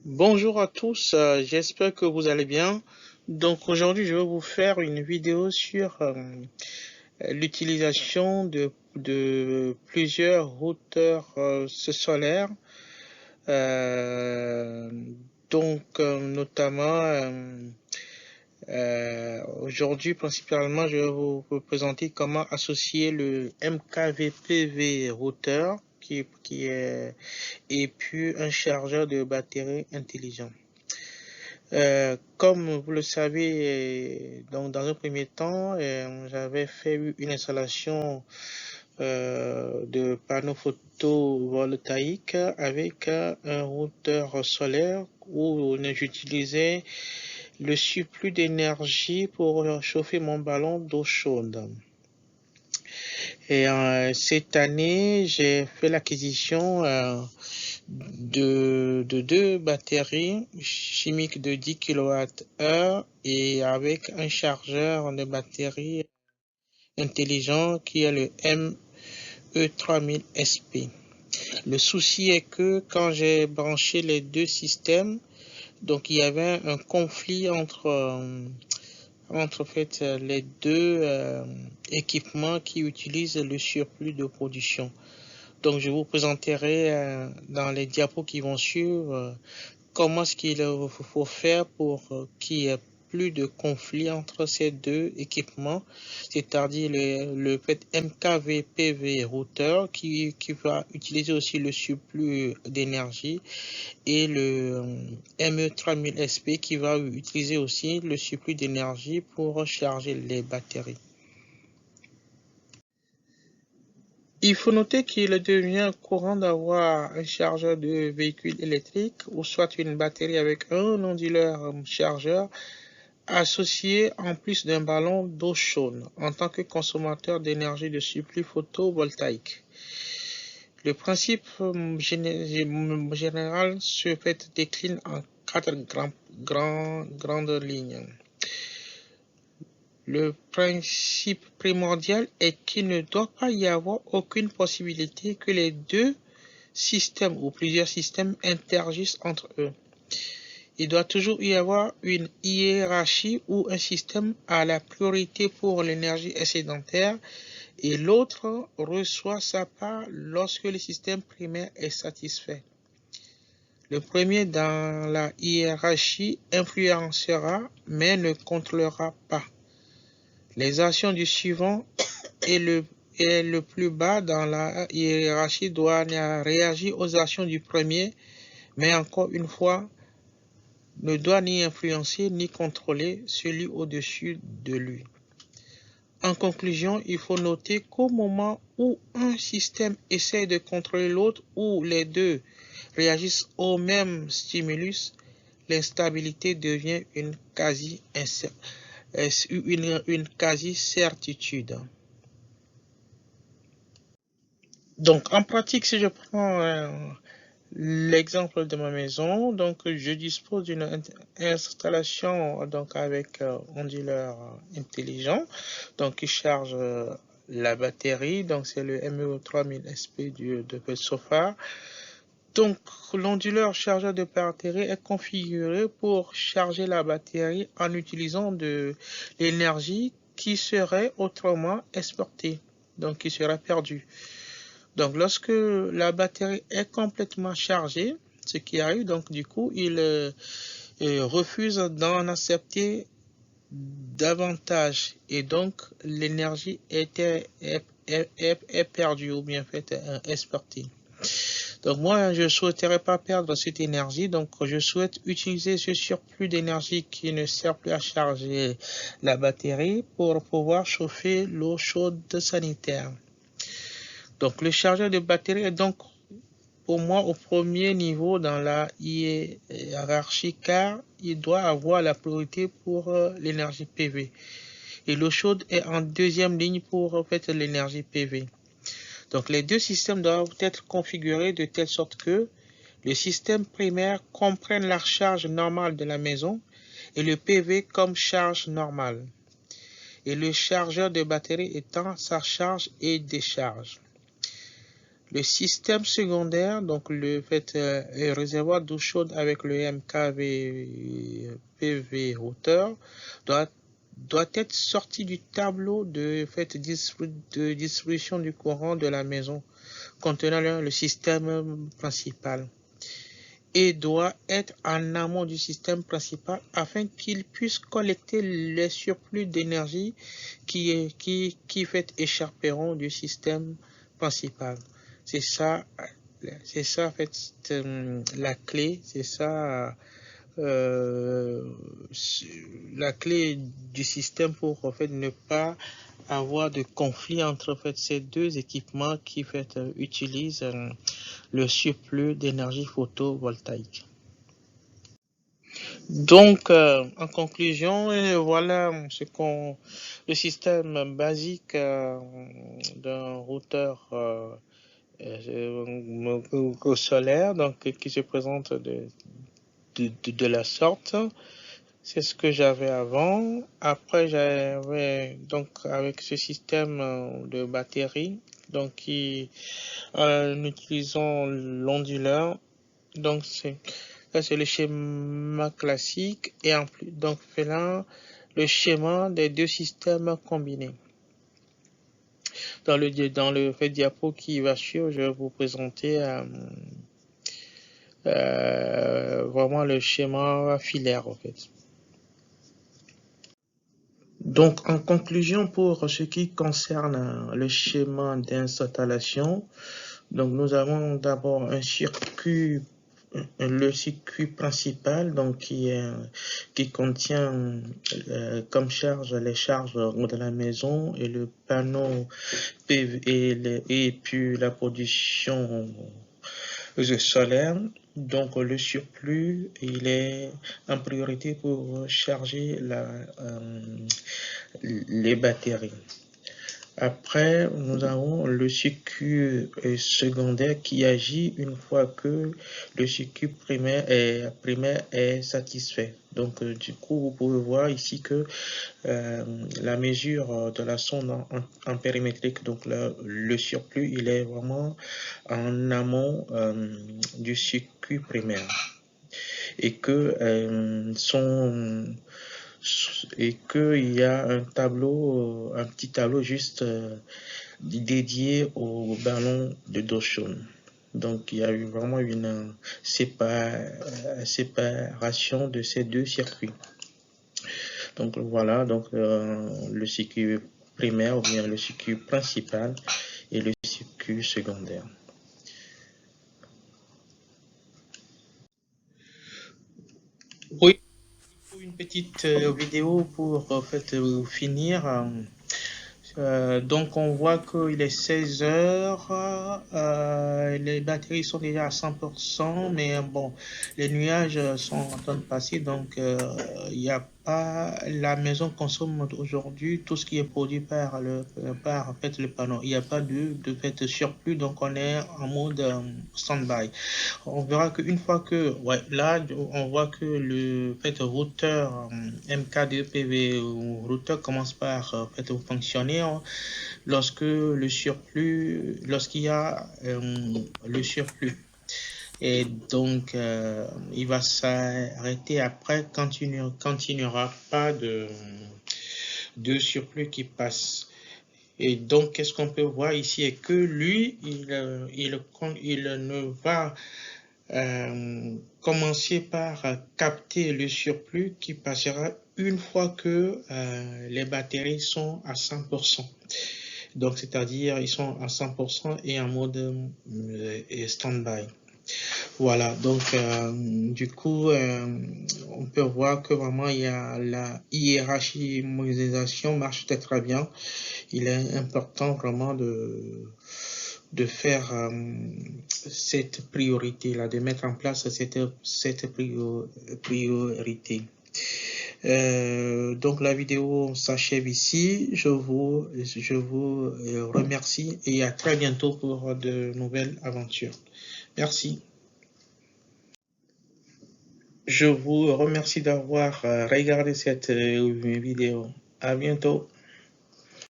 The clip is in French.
Bonjour à tous, j'espère que vous allez bien. Donc aujourd'hui, je vais vous faire une vidéo sur l'utilisation de plusieurs routeurs solaires. Euh, Notamment aujourd'hui, principalement, je vais vous présenter comment associer le MKVPV routeur qui est et puis un chargeur de batterie intelligent. Comme vous le savez, donc dans un premier temps, j'avais fait une installation de panneaux photovoltaïques avec un routeur solaire où j'utilisais le surplus d'énergie pour chauffer mon ballon d'eau chaude. Et cette année, j'ai fait l'acquisition de deux batteries chimiques de 10 kWh et avec un chargeur de batterie intelligent qui est le ME3000SP. Le souci est que quand j'ai branché les deux systèmes, donc il y avait un conflit entre les deux équipements qui utilisent le surplus de production. Donc je vous présenterai dans les diapos qui vont suivre comment est-ce qu'il faut faire pour qu'il y ait plus de conflit entre ces deux équipements, c'est-à-dire le MKVPV routeur qui va utiliser aussi le surplus d'énergie et le ME3000SP qui va utiliser aussi le surplus d'énergie pour recharger les batteries. Il faut noter qu'il devient courant d'avoir un chargeur de véhicule électrique ou soit une batterie avec un onduleur chargeur associé en plus d'un ballon d'eau chaude en tant que consommateur d'énergie de surplus photovoltaïque. Le principe général se décline en quatre grandes lignes. Le principe primordial est qu'il ne doit pas y avoir aucune possibilité que les deux systèmes ou plusieurs systèmes interagissent entre eux. Il doit toujours y avoir une hiérarchie où un système a la priorité pour l'énergie excédentaire et l'autre reçoit sa part lorsque le système primaire est satisfait. Le premier dans la hiérarchie influencera mais ne contrôlera pas. Les actions du suivant et le plus bas dans la hiérarchie doit réagir aux actions du premier, mais encore une fois, ne doit ni influencer ni contrôler celui au-dessus de lui. En conclusion, il faut noter qu'au moment où un système essaie de contrôler l'autre ou les deux réagissent au même stimulus, l'instabilité devient une quasi-certitude. Donc, en pratique, si je prends l'exemple de ma maison, donc je dispose d'une installation donc avec onduleur intelligent, donc qui charge la batterie, donc c'est le ME3000SP de Sofa. Donc l'onduleur chargeur de batterie est configuré pour charger la batterie en utilisant de l'énergie qui serait autrement exportée, donc qui serait perdue. Donc lorsque la batterie est complètement chargée, ce qui arrive, donc du coup, il refuse d'en accepter davantage et donc l'énergie est perdue ou bien fait exportée. Donc moi, je ne souhaiterais pas perdre cette énergie, donc je souhaite utiliser ce surplus d'énergie qui ne sert plus à charger la batterie pour pouvoir chauffer l'eau chaude sanitaire. Donc le chargeur de batterie est donc pour moi au premier niveau dans la hiérarchie car il doit avoir la priorité pour l'énergie PV. Et l'eau chaude est en deuxième ligne pour l'énergie PV. Donc les deux systèmes doivent être configurés de telle sorte que le système primaire comprenne la charge normale de la maison et le PV comme charge normale. Et le chargeur de batterie étant sa charge et décharge. Le système secondaire, donc le réservoir d'eau chaude avec le MKPV routeur doit être sorti du tableau de distribution du courant de la maison contenant le système principal et doit être en amont du système principal afin qu'il puisse collecter les surplus d'énergie qui échapperont du système principal. C'est ça en fait la clé, c'est ça la clé du système pour en fait ne pas avoir de conflit entre en fait ces deux équipements qui utilisent le surplus d'énergie photovoltaïque. Donc, en conclusion, voilà le système basique d'un routeur solaire, donc qui se présente de la sorte. C'est ce que j'avais avant. Après, j'avais donc avec ce système de batterie, donc en utilisant l'onduleur. Donc ça c'est le schéma classique et en plus donc là le schéma des deux systèmes combinés. Dans le diapo qui va suivre, je vais vous présenter vraiment le schéma filaire en fait. Donc en conclusion, pour ce qui concerne le schéma d'installation, donc nous avons d'abord un circuit, le circuit principal, donc qui contient comme charge les charges de la maison et le panneau PV et puis la production solaire. Donc le surplus, il est en priorité pour charger les batteries. Après, nous avons le circuit secondaire qui agit une fois que le circuit primaire est satisfait. Donc, du coup, vous pouvez voir ici que la mesure de la sonde en périmétrique, donc le surplus, il est vraiment en amont du circuit primaire. Et que qu'il y a un petit tableau juste dédié au ballon de dos chaude. Donc il y a eu vraiment une séparation de ces deux circuits. Donc voilà, donc le circuit primaire ou bien le circuit principal et le circuit secondaire. Oui, une petite vidéo pour en fait finir. Donc on voit qu'il est 16 heures, les batteries sont déjà à 100%, mais bon, les nuages sont en train de passer, donc il n'y a pas, la maison consomme aujourd'hui tout ce qui est produit par en fait, le panneau. Il n'y a pas de fait surplus, donc on est en mode stand-by. On verra qu'une fois que, ouais, là, on voit que le fait routeur MK2PV routeur commence par fonctionner lorsque lorsqu'il y a le surplus. Et donc, il va s'arrêter après quand il n'y aura pas de surplus qui passe. Et donc, qu'est-ce qu'on peut voir ici est que lui, il ne va commencer par capter le surplus qui passera une fois que les batteries sont à 100%. Donc, c'est-à-dire, ils sont à 100% et en mode stand-by. Voilà, donc du coup, on peut voir que vraiment il y a la hiérarchisation marche très bien. Il est important vraiment de faire cette priorité-là, de mettre en place cette priorité. Donc la vidéo s'achève ici. Je vous remercie et à très bientôt pour de nouvelles aventures. Merci. Je vous remercie d'avoir regardé cette vidéo. À bientôt.